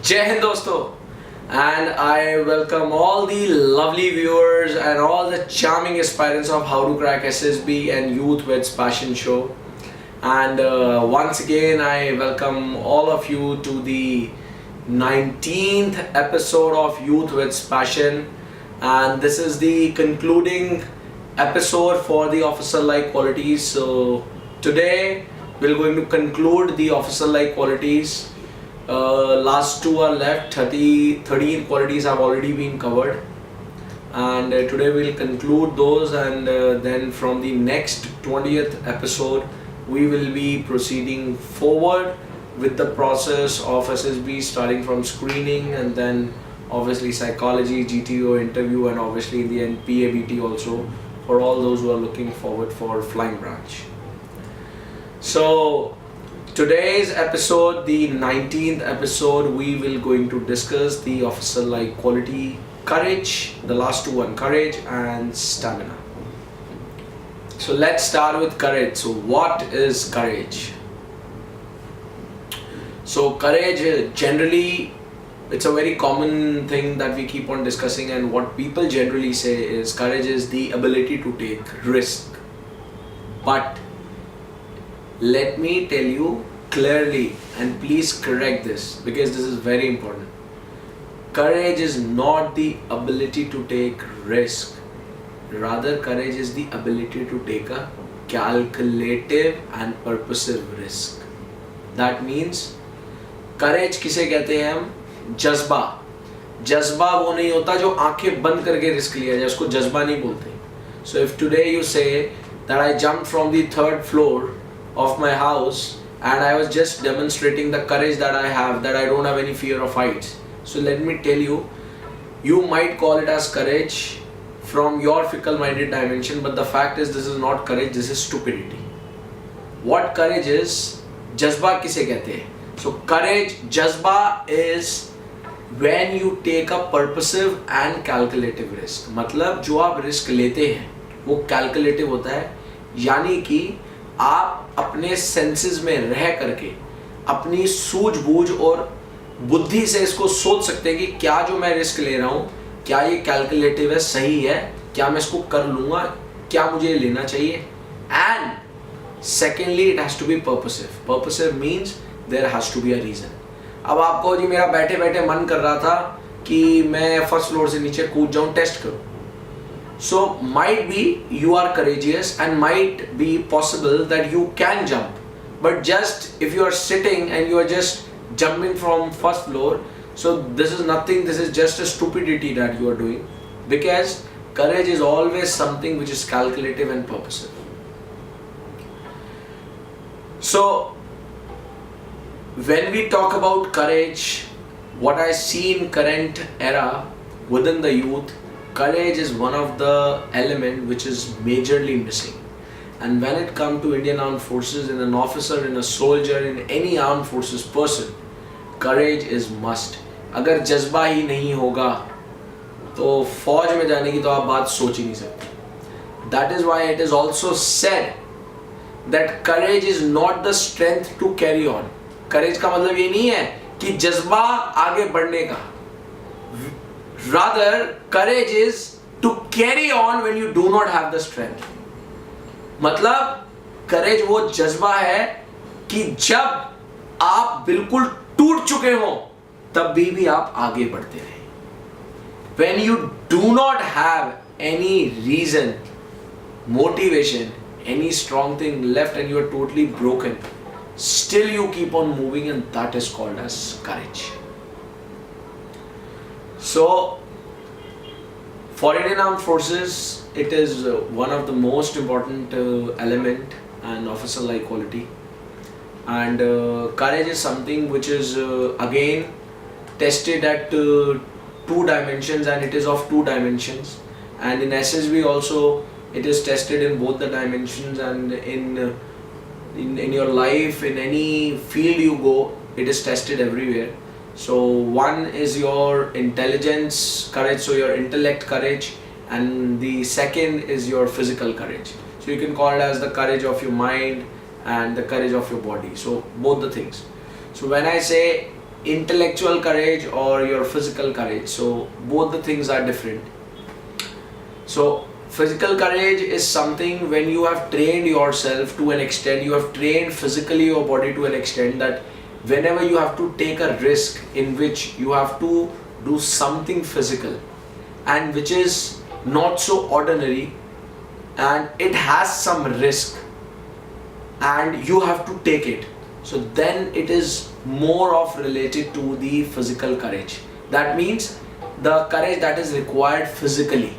Jai Hind dosto, and I welcome all the lovely viewers and all the charming aspirants of How to Crack SSB and Youth Weds Passion Show. And once again I welcome all of you to the 19th episode of Youth Weds Passion, and this is the concluding episode for the officer-like qualities. So today we're going to conclude the officer-like qualities. Last two are left. 13 qualities have already been covered, and today we'll conclude those, and then from the next 20th episode we will be proceeding forward with the process of SSB, starting from screening and then obviously psychology, GTO interview, and obviously in the end PABT also for all those who are looking forward for flying branch. So today's episode, the 19th episode, we will going to discuss the officer-like quality, courage, the last two one, courage and stamina. So let's start with courage. So what is courage? So courage, generally, it's a very common thing that we keep on discussing, and what people generally say is courage is the ability to take risk. But let me tell you clearly, and please correct this because this is very important. Courage is not the ability to take risk. Rather, courage is the ability to take a calculative and purposive risk. That means courage किसे कहते हैं हम? जज्बा. जज्बा वो नहीं होता जो आंखें बंद करके रिस्क लिया जाए, उसको जज्बा नहीं बोलते. So if today you say that I jumped from the 3rd floor of my house and I was just demonstrating the courage that I have, that I don't have any fear of heights. So let me tell you, you might call it as courage from your fickle-minded dimension, but the fact is this is not courage, this is stupidity. What courage is? Jazba किसे कहते हैं? So courage, jazba is when you take a purposive and calculative risk. मतलब जो आप risk लेते हैं वो calculative होता है, यानी कि आप अपने सेंसेस में रह करके अपनी सूझबूझ और बुद्धि से इसको सोच सकते हैं कि क्या जो मैं रिस्क ले रहा हूँ, क्या ये कैलकुलेटिव है, सही है, क्या मैं इसको कर लूँगा, क्या मुझे लेना चाहिए. And secondly it has to be purposive. Purposive means there has to be a reason. अब आपको जी मेरा बैठे बैठे मन कर रहा था कि मैं फर्स्ट फ्लोर से नीचे कूद जाऊँ, टेस्ट करूँ. So might be you are courageous and might be possible that you can jump, but just if you are sitting and you are just jumping from first floor, so this is nothing, this is just a stupidity that you are doing, because courage is always something which is calculative and purposive. So when we talk about courage, what I see in current era within the youth, courage is one of the element which is majorly missing. And when it comes to Indian Armed Forces, in an officer, in a soldier, in any armed forces person, courage is must. अगर जज्बा ही नहीं होगा तो फौज में जाने की तो आप बात सोच ही नहीं सकते. That is why it is also said that courage is not the strength to carry on. courage का मतलब ये नहीं है कि जज्बा आगे बढ़ने का. Rather, courage is to carry on when you do not have the strength. मतलब courage वो जज्बा है कि जब आप बिल्कुल टूट चुके हो तब भी आप आगे बढ़ते रहे. When you do not have any reason, motivation, any strong thing left and you are totally broken, still you keep on moving, and that is called as courage. So for Indian Armed Forces, it is one of the most important element and officer-like quality. And courage is something which is again tested at 2 dimensions, and it is of 2 dimensions. And in SSB also, it is tested in both the dimensions, and in your life, in any field you go, it is tested everywhere. So one is your intelligence courage, so your intellect courage, and the second is your physical courage. So you can call it as the courage of your mind and the courage of your body. So both the things. So when I say intellectual courage or your physical courage. So both the things are different. So physical courage is something when you have trained yourself to an extent, you have trained physically your body to an extent that whenever you have to take a risk in which you have to do something physical and which is not so ordinary and it has some risk and you have to take it, so then it is more of related to the physical courage. That means the courage that is required physically.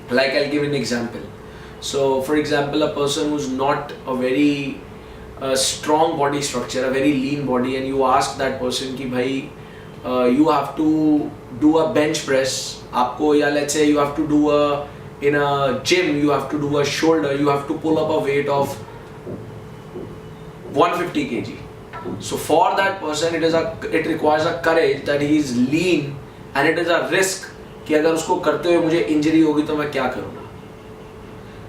Like I'll give an example. So for example, a person who's not a very strong body structure, a very lean body, and you ask that person ki bhai you have to do a bench press, aapko, ya let's say you have to do in a gym you have to do a shoulder, you have to pull up a weight of 150 kg. So for that person it requires a courage that he is lean and it is a risk कि अगर उसको करते हुए मुझे injury होगी तो मैं क्या करूँगा.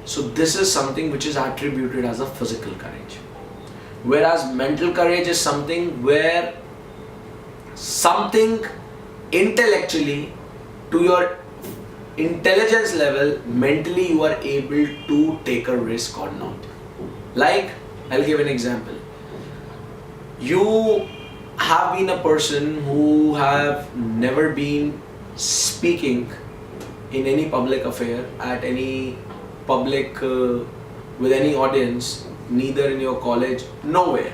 So this is something which is attributed as a physical courage. Whereas mental courage is something where something intellectually to your intelligence level, mentally you are able to take a risk or not. Like I'll give an example. You have been a person who have never been speaking in any public affair, at any public with any audience, neither in your college, nowhere,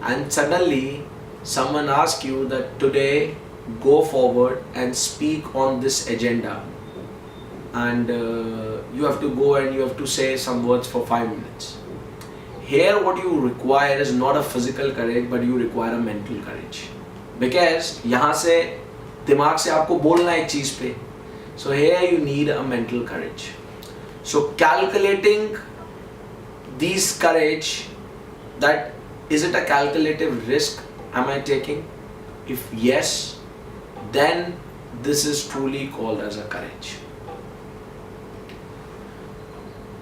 and suddenly someone asks you that today go forward and speak on this agenda, and you have to go and you have to say some words for 5 minutes. Here what you require is not a physical courage, but you require a mental courage, because यहाँ से दिमाग से आपको बोलना एक चीज पे. So here you need a mental courage. So calculating these courage, that is it a calculative risk am I taking? If yes, then this is truly called as a courage.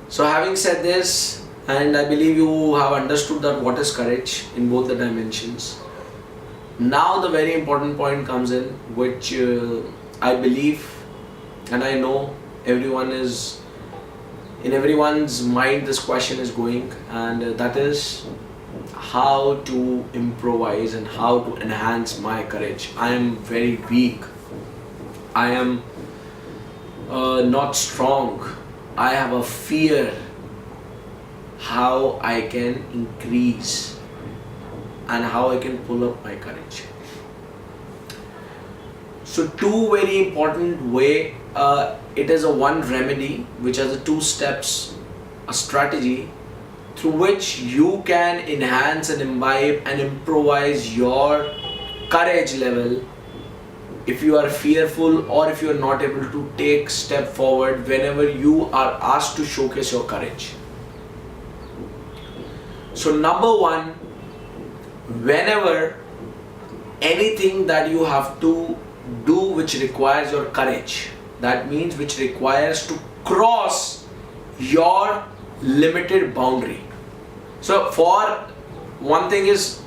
So having said this, and I believe you have understood that what is courage in both the dimensions. Now the very important point comes in, which I believe and I know everyone is, in everyone's mind this question is going, and that is how to improvise and how to enhance my courage. I am very weak. I am not strong. I have a fear. How I can increase and how I can pull up my courage. So two very important way, it is a one remedy which has a 2 steps, a strategy through which you can enhance and imbibe and improvise your courage level if you are fearful or if you are not able to take step forward whenever you are asked to showcase your courage. So number 1, whenever anything that you have to do which requires your courage, that means which requires to cross your limited boundary. So for one thing is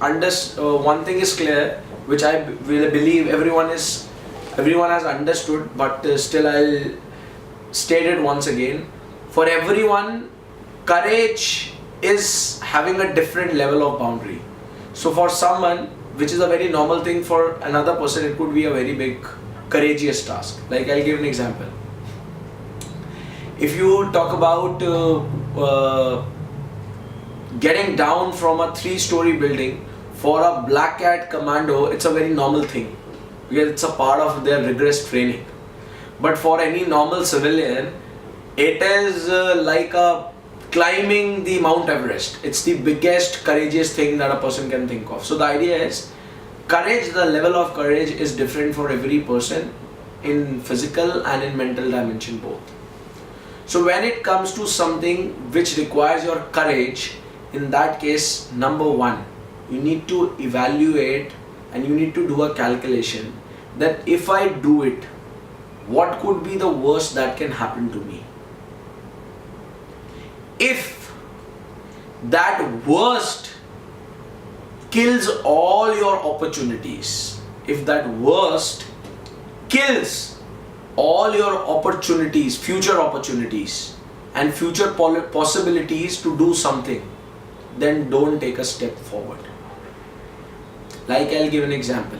clear, which I believe everyone has understood, but still I'll state it once again. For everyone, courage is having a different level of boundary. So for someone, which is a very normal thing, for another person it could be a very big courageous task. Like I'll give an example. If you talk about getting down from a 3-story building, for a black cat commando it's a very normal thing because it's a part of their rigorous training. But for any normal civilian, it is like a climbing the Mount Everest. It's the biggest courageous thing that a person can think of. So the idea is courage, the level of courage is different for every person in physical and in mental dimension both. So when it comes to something which requires your courage, in that case, number 1, you need to evaluate and you need to do a calculation that if I do it, what could be the worst that can happen to me? If that worst kills all your opportunities, if that worst kills all your opportunities, future opportunities and future possibilities to do something, then don't take a step forward. Like, I'll give an example.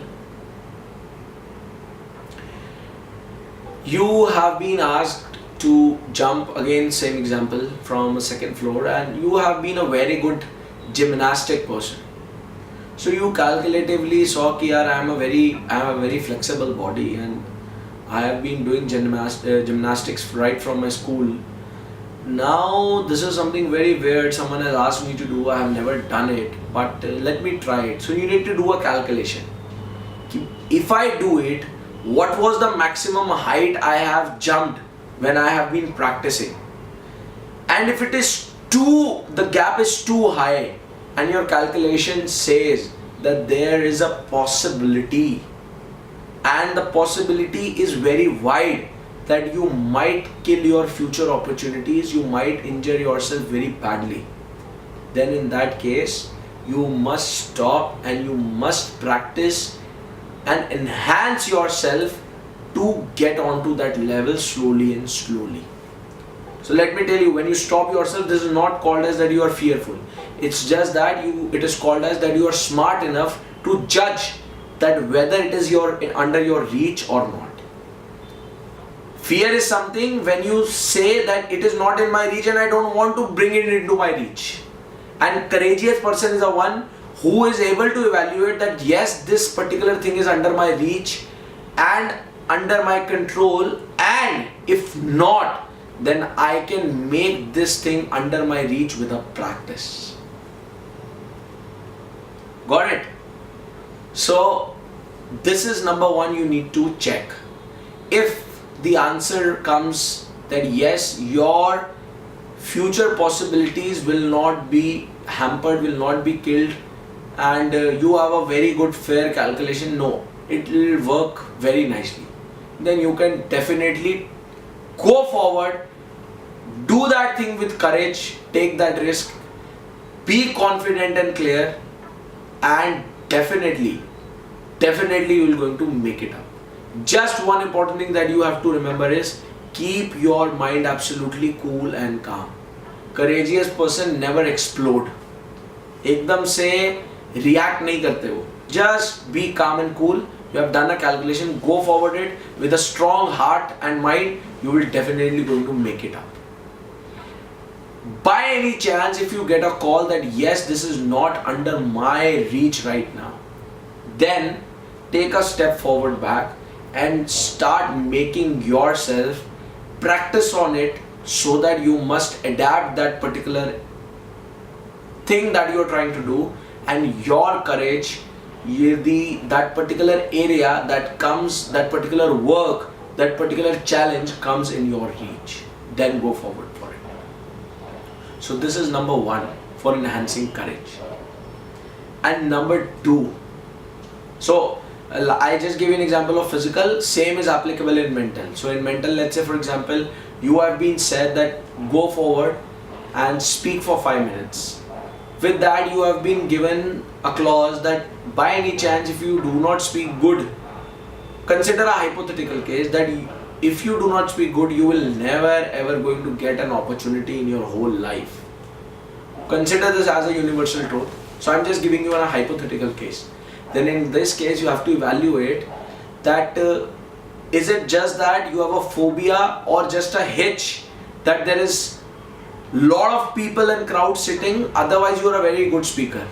You have been asked to jump, again same example, from a second floor, and you have been a very good gymnastic person. So you calculatively saw कि यार I have a very flexible body and I have been doing gymnastics right from my school. Now this is something very weird, someone has asked me to do, I have never done it, but let me try it. So you need to do a calculation. If I do it, what was the maximum height I have jumped when I have been practicing? And if it is the gap is too high, and your calculation says that there is a possibility, and the possibility is very wide, that you might kill your future opportunities, you might injure yourself very badly, then in that case you must stop and you must practice and enhance yourself to get onto that level slowly and slowly. So let me tell you, when you stop yourself, this is not called as that you are fearful. It's just that it is called as that you are smart enough to judge that whether it is under your reach or not. Fear is something when you say that it is not in my reach and I don't want to bring it into my reach. And courageous person is the one who is able to evaluate that yes, this particular thing is under my reach and under my control, and if not, then I can make this thing under my reach with a practice. Got it? So this is number one, you need to check. If the answer comes that yes, your future possibilities will not be hampered, will not be killed, and you have a very good fair calculation, no, it will work very nicely, then you can definitely go forward, do that thing with courage, take that risk, be confident and clear, and definitely you will going to make it up. Just one important thing that you have to remember is keep your mind absolutely cool and calm. Courageous person never explode. एकदम से react नहीं करते वो. Just be calm and cool. You have done a calculation, go forward it with a strong heart and mind. You will definitely going to make it up. By any chance, if you get a call that yes, this is not under my reach right now, then take a step forward back and start making yourself practice on it, so that you must adapt that particular thing that you are trying to do, and your courage, that particular area that comes, that particular work, that particular challenge comes in your reach, then go forward for it. So this is number one for enhancing courage. And number two, so I just give you an example of physical, same is applicable in mental. So in mental, let's say for example, you have been said that go forward and speak for 5 minutes. With that, you have been given a clause that by any chance, if you do not speak good, consider a hypothetical case that if you do not speak good, you will never ever going to get an opportunity in your whole life. Consider this as a universal truth. So I'm just giving you a hypothetical case. Then in this case, you have to evaluate that is it just that you have a phobia or just a hitch that there is lot of people and crowd sitting, otherwise you are a very good speaker.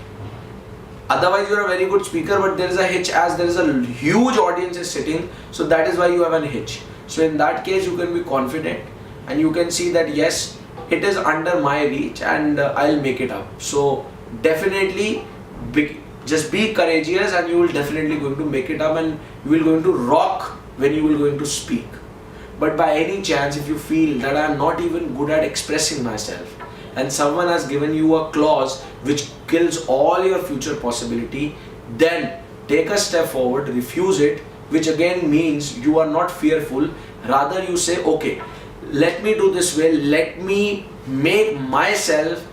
Otherwise you are a very good speaker, but there is a hitch as there is a huge audience is sitting, so that is why you have an hitch. So in that case, you can be confident and you can see that yes, it is under my reach and I'll make it up. So definitely just be courageous and you will definitely going to make it up, and you will going to rock when you will going to speak. But by any chance, if you feel that I am not even good at expressing myself and someone has given you a clause which kills all your future possibility, then take a step forward, refuse it, which again means you are not fearful. Rather you say, okay, let me do this way, let me make myself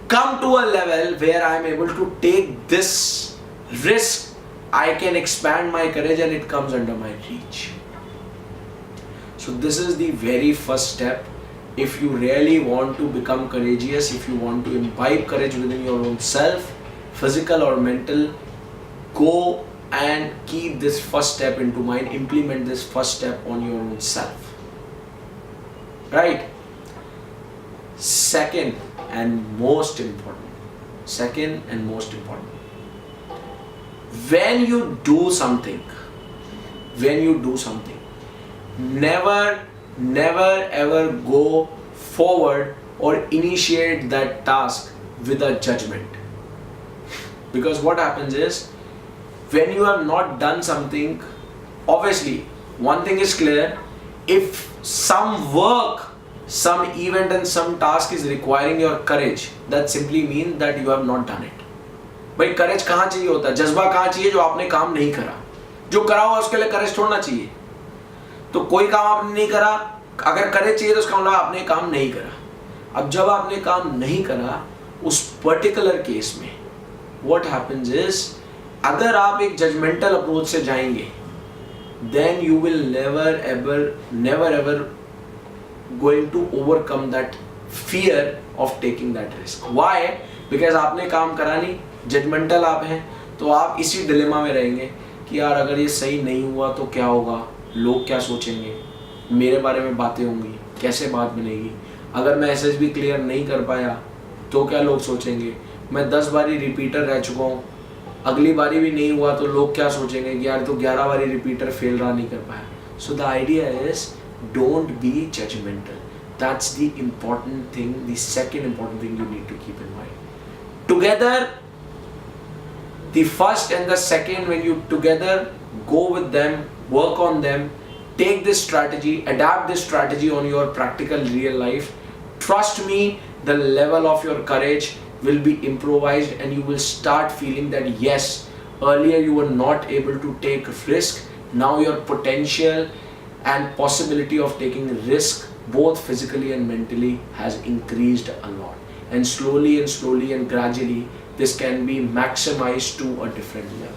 come to a level where I am able to take this risk, I can expand my courage and it comes under my reach. So this is the very first step. If you really want to become courageous, if you want to imbibe courage within your own self, physical or mental, go and keep this first step into mind, implement this first step on your own self. Right? Second and most important, when you do something, never ever go forward or initiate that task with a judgment. Because what happens is, when you have not done something, obviously one thing is clear: if some work, some event and some task is requiring your courage, that simply means that you have not done it. भाई courage कहाँ चाहिए होता है? जज्बा कहाँ चाहिए जो आपने काम नहीं करा? जो करा हुआ उसके लिए courage छोड़ना चाहिए. तो कोई काम आपने नहीं करा, अगर courage चाहिए तो उसका मतलब आपने काम नहीं करा. अब जब आपने काम नहीं करा, उस पर्टिकुलर केस में what happens is, अगर आप एक judgmental approach से जाएंगे, then you will never ever going to overcome that fear of taking that risk. Why? Because आपने काम करा नहीं, judgmental आप हैं, तो आप इसी dilemma में रहेंगे कि यार अगर ये सही नहीं हुआ तो क्या होगा, लोग क्या सोचेंगे, मेरे बारे में बातें होंगी, कैसे बात बनेगी, अगर मैं SSB क्लियर नहीं कर पाया तो क्या लोग सोचेंगे, मैं 10 बारी रिपीटर रह चुका हूँ, अगली बारी भी नहीं हुआ तो लोग क्या सोचेंगे कि यार तो 11 बारी रिपीटर फेल रहा नहीं कर पाया. So the idea is, don't be judgmental. That's the important thing, the second important thing you need to keep in mind. Together, the first and the second, when you together go with them, work on them, take this strategy, adapt this strategy on your practical real life. Trust me, the level of your courage will be improvised and you will start feeling that yes, earlier you were not able to take risk, now your potential and possibility of taking risk both physically and mentally has increased a lot, and slowly and gradually this can be maximized to a different level.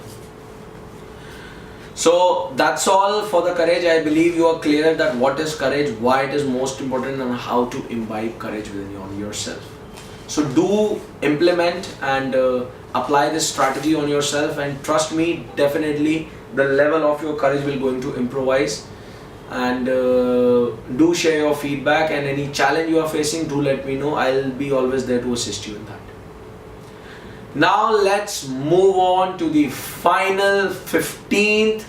So that's all for the courage. I believe you are clear that what is courage, why it is most important, and how to imbibe courage within yourself. So do implement and apply this strategy on yourself, and trust me, definitely the level of your courage will going to improvise. And do share your feedback, and any challenge you are facing, do let me know. I'll be always there to assist you in that. Now let's move on to the final 15th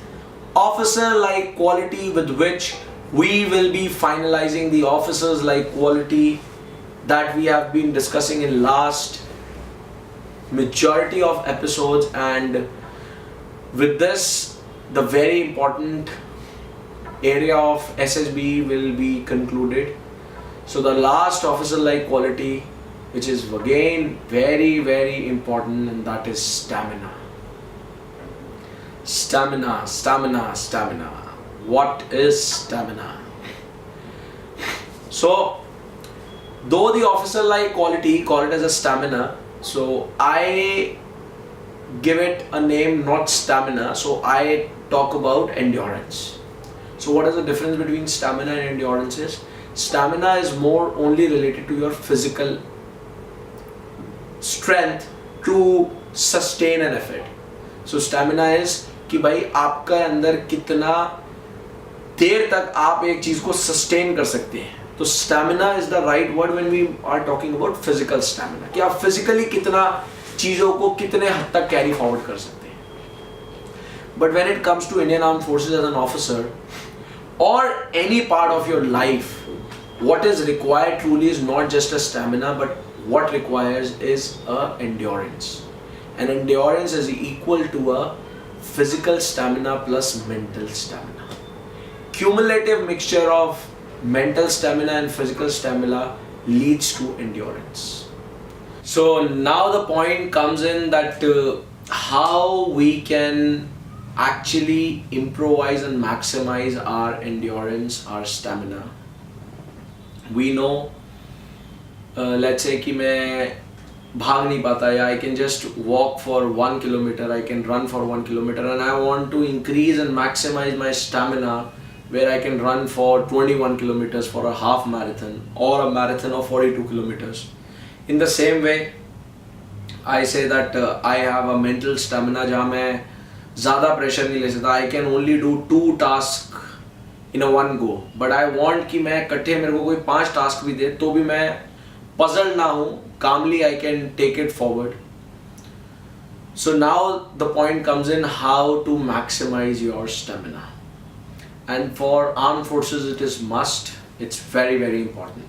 officer-like quality, with which we will be finalizing the officers-like quality that we have been discussing in last majority of episodes. And with this, the very important area of SSB will be concluded. So the last officer-like quality, which is again very important, and that is stamina. Stamina. What is stamina? So though the officer-like quality, call it as a stamina, so I give it a name, not stamina. So I talk about endurance. So what is the difference between stamina and endurance is? Stamina is more only related to your physical strength to sustain an effort. So stamina is कि भाई आपका अंदर कितना देर तक आप एक चीज को sustain कर सकते हैं. तो stamina is the right word when we are talking about physical stamina, कि आप physically कितना चीजों को कितने हद तक carry forward कर सकते हैं. But when it comes to Indian Armed Forces as an officer or any part of your life, what is required truly is not just a stamina, but what requires is a endurance. And endurance is equal to a physical stamina plus mental stamina. Cumulative mixture of mental stamina and physical stamina leads to endurance. So now the point comes in that how we can actually improvise and maximize our endurance, our stamina. We know, let's say कि मैं भाग नहीं पाता, या I can just walk for 1 kilometer, I can run for 1 kilometer, and I want to increase and maximize my stamina where I can run for 21 kilometers for a half marathon or a marathon of 42 kilometers. In the same way, I say that I have a mental stamina जहाँ मैं ज़्यादा pressure नहीं ले सकता. I can only do 2 tasks in a one go, but I want कि मैं इकट्ठे मेरे को कोई 5 task भी दे तो भी मैं puzzled ना हूँ, calmly I can take it forward. So now the point comes in how to maximize your stamina, and for armed forces it is must. It's very, very important.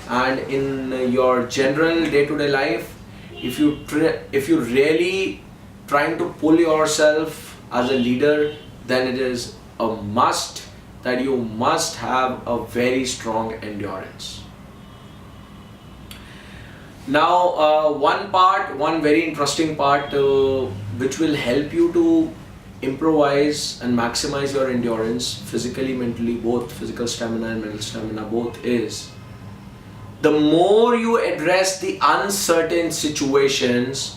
And in your general day-to-day life, if you really trying to pull yourself as a leader, then it is a must that you must have a very strong endurance. Now one very interesting part which will help you to improvise and maximize your endurance physically, mentally, both physical stamina and mental stamina both, is the more you address the uncertain situations,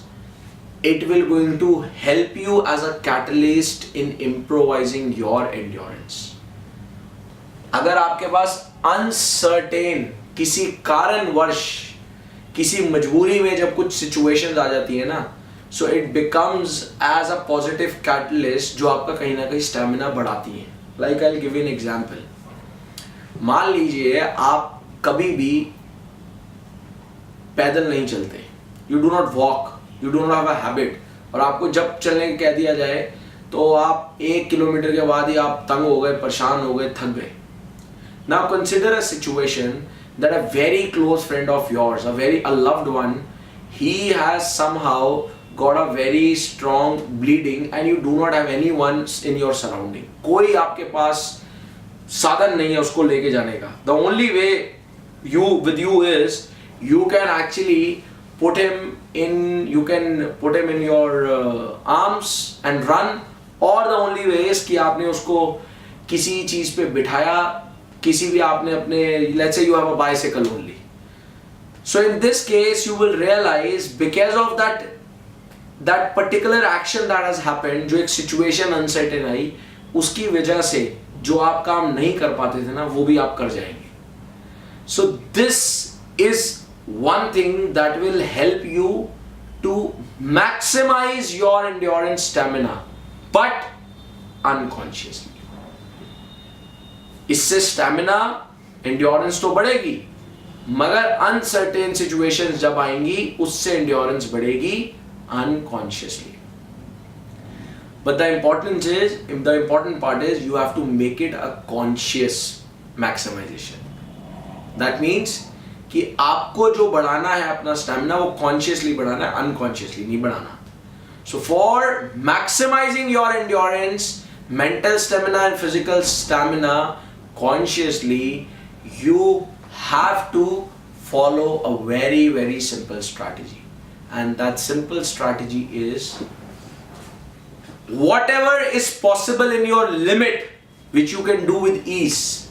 it will going to help you as a catalyst in improvising your endurance. अगर आपके पास uncertain किसी कारणवश किसी मजबूरी में जब कुछ situations आ जाती है ना, so it becomes as a positive catalyst जो आपका कहीं ना कहीं stamina बढ़ाती है. Like I'll give you an example. मान लीजिए आप कभी भी पैदल नहीं चलते, you do not walk, you do not have a habit, और आपको जब चलने कह दिया जाए तो आप 1 किलोमीटर के बाद ही आप तंग हो गए, परेशान हो गए, थक गए. Now consider a situation that a very close friend of yours, a loved one, he has somehow got a very strong bleeding and you do not have anyone in your surrounding. कोई आपके पास साधन नहीं है उसको लेके जाने का. The only way with you is you can actually put him in your arms and run, or the only way is कि आपने उसको किसी चीज पे बिठाया, किसी भी आपने अपने, let's say you have a bicycle only. So in this case you will realize because of that particular action that has happened, जो एक situation uncertain आई, उसकी वजह से जो आप काम नहीं कर पाते थे ना वो भी आप कर जाएंगे. So this is one thing that will help you to maximize your endurance stamina, but unconsciously. इससे स्टैमिना, एंड्योरेंस तो बढ़ेगी, मगर अनसर्टेन सिचुएशंस जब आएंगी उससे एंड्योरेंस बढ़ेगी unconsciously. But the important part is you have to make it a conscious maximization. That means कि आपको जो बढ़ाना है अपना स्टैमिना वो कॉन्शियसली बढ़ाना है, अनकॉन्शियसली नहीं बढ़ाना. So for maximizing your endurance, mental stamina and physical stamina consciously, you have to follow a very, very simple strategy, and that simple strategy is whatever is possible in your limit, which you can do with ease,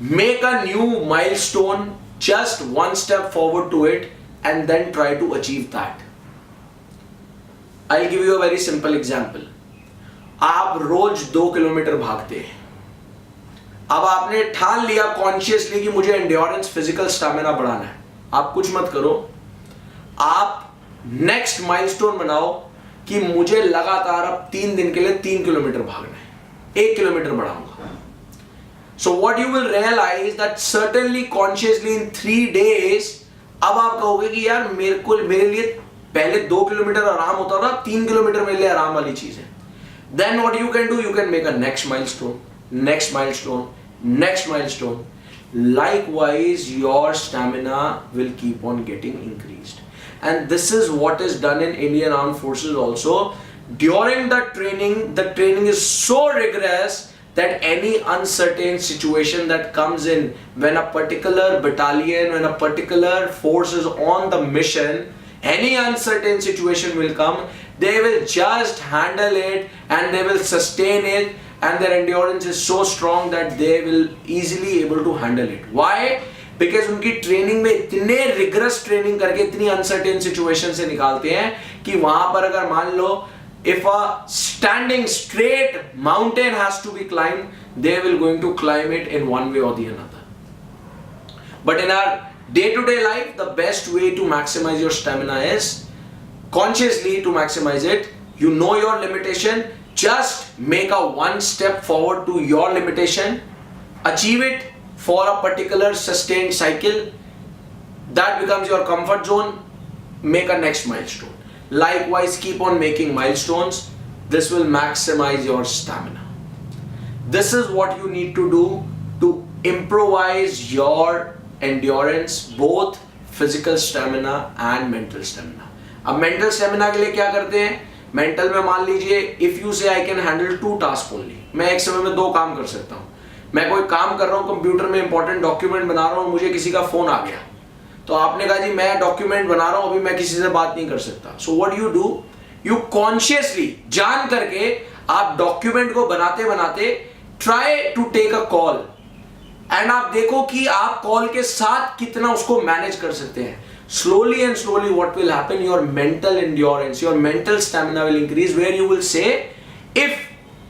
make a new milestone, just one step forward to it, and then try to achieve that. I'll give you a very simple example. आप रोज 2 kilometre भागते हैं. अब आपने ठान लिया consciously कि मुझे endurance, physical stamina बढ़ाना है. आप कुछ मत करो, आप नेक्स्ट माइलस्टोन बनाओ कि मुझे लगातार अब 3 दिन के लिए 3 किलोमीटर भागना है, 1 किलोमीटर बढ़ाऊंगा. So what you will realize that certainly consciously in 3 days, अब आप कहोगे कि यार मेरे लिए पहले 2 किलोमीटर आराम होता था, 3 किलोमीटर मेरे लिए आराम वाली चीज है. Then what you can do, you can make a next milestone. Likewise, your stamina will keep on getting increased. And this is what is done in Indian Armed Forces also. During the training is so rigorous that any uncertain situation that comes in, when a particular battalion, when a particular force is on the mission, any uncertain situation will come, they will just handle it and they will sustain it, and their endurance is so strong that they will easily able to handle it. Why? Because उनकी training में इतने rigorous training करके इतनी uncertain situation से निकालते हैं कि वहां पर अगर मान लो if a standing straight mountain has to be climbed, they will going to climb it in one way or the another. But in our day-to-day life, the best way to maximize your stamina is consciously to maximize it. You know your limitation, just make a one step forward to your limitation, achieve it for a particular sustained cycle. That becomes your comfort zone. Make a next milestone. Likewise, keep on making milestones. This will maximize your stamina. This is what you need to do to improvise your endurance, both physical stamina and mental stamina. अब mental stamina के लिए क्या करते हैं? Mental में मान लीजिए if you say I can handle 2 tasks only, मैं एक समय में 2 काम कर सकता हूँ. मैं कोई काम कर रहा हूँ, कंप्यूटर में इंपॉर्टेंट डॉक्यूमेंट बना रहा हूँ, मुझे किसी का फोन आ गया, तो आपने कहा जी मैं डॉक्यूमेंट बना रहा हूं, अभी मैं किसी से बात नहीं कर सकता. So what you do, you consciously जान करके आप डॉक्यूमेंट को बनाते बनाते try to take a call and आप देखो कि आप कॉल के साथ कितना उसको मैनेज कर सकते हैं. Slowly and slowly what will happen, your mental endurance, your mental stamina will increase, where you will say if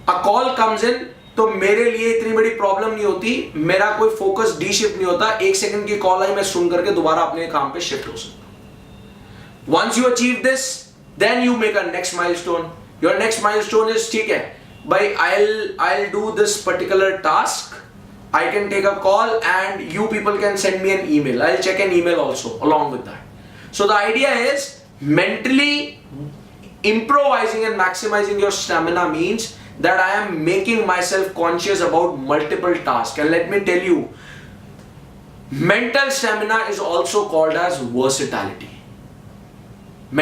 a call comes in तो मेरे लिए इतनी बड़ी प्रॉब्लम नहीं होती, मेरा कोई फोकस डी शिफ्ट नहीं होता, 1 सेकंड की कॉल आई मैं सुन करके दोबारा अपने काम पे शिफ्ट हो सकता हूं. Once you achieve this, then you make a next milestone. Your next milestone is ठीक है भाई, I'll do this particular task, I can take a call and you people can send me an email. I'll check an email also along with that. So the idea is mentally improvising and maximizing your stamina means that I am making myself conscious about multiple tasks. And let me tell you, mental stamina is also called as versatility.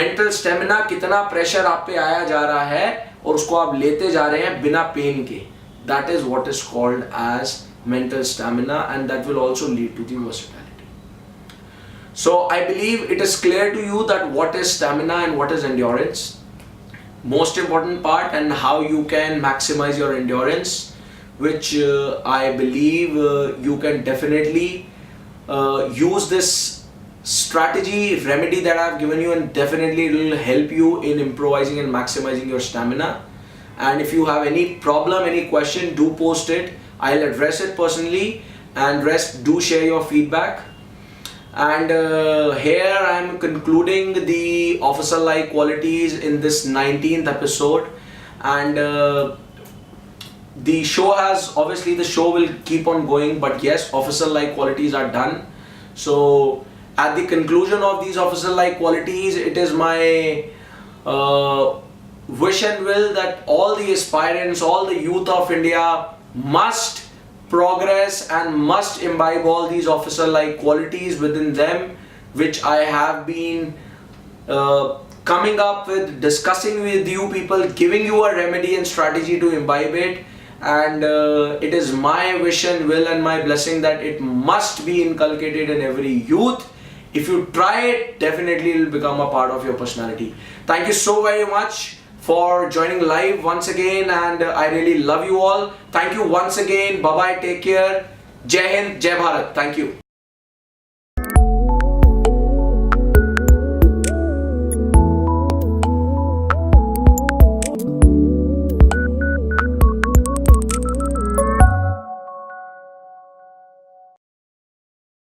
Mental stamina, कितना pressure आप पे आया जा रहा है और उसको आप लेते जा रहे हैं बिना पेन के, that is what is called as mental stamina, and that will also lead to the versatility. So I believe it is clear to you that what is stamina and what is endurance. Most important part, and how you can maximize your endurance, which I believe you can definitely use this strategy remedy that I have given you, and definitely it will help you in improvising and maximizing your stamina. And if you have any problem, any question, do post it. I'll address it personally, and rest, do share your feedback. And here I am concluding the officer-like qualities in this 19th episode, and the show has, obviously the show will keep on going, but yes, officer-like qualities are done. So at the conclusion of these officer-like qualities, it is my wish and will that all the aspirants, all the youth of India must progress and must imbibe all these officer-like qualities within them, which I have been coming up with, discussing with you people, giving you a remedy and strategy to imbibe it. And it is my wish and will and my blessing that it must be inculcated in every youth. If you try it, definitely it will become a part of your personality. Thank you so very much for joining live once again, and I really love you all. Thank you once again. Bye bye, take care. Jai Hind, Jai Bharat. Thank you.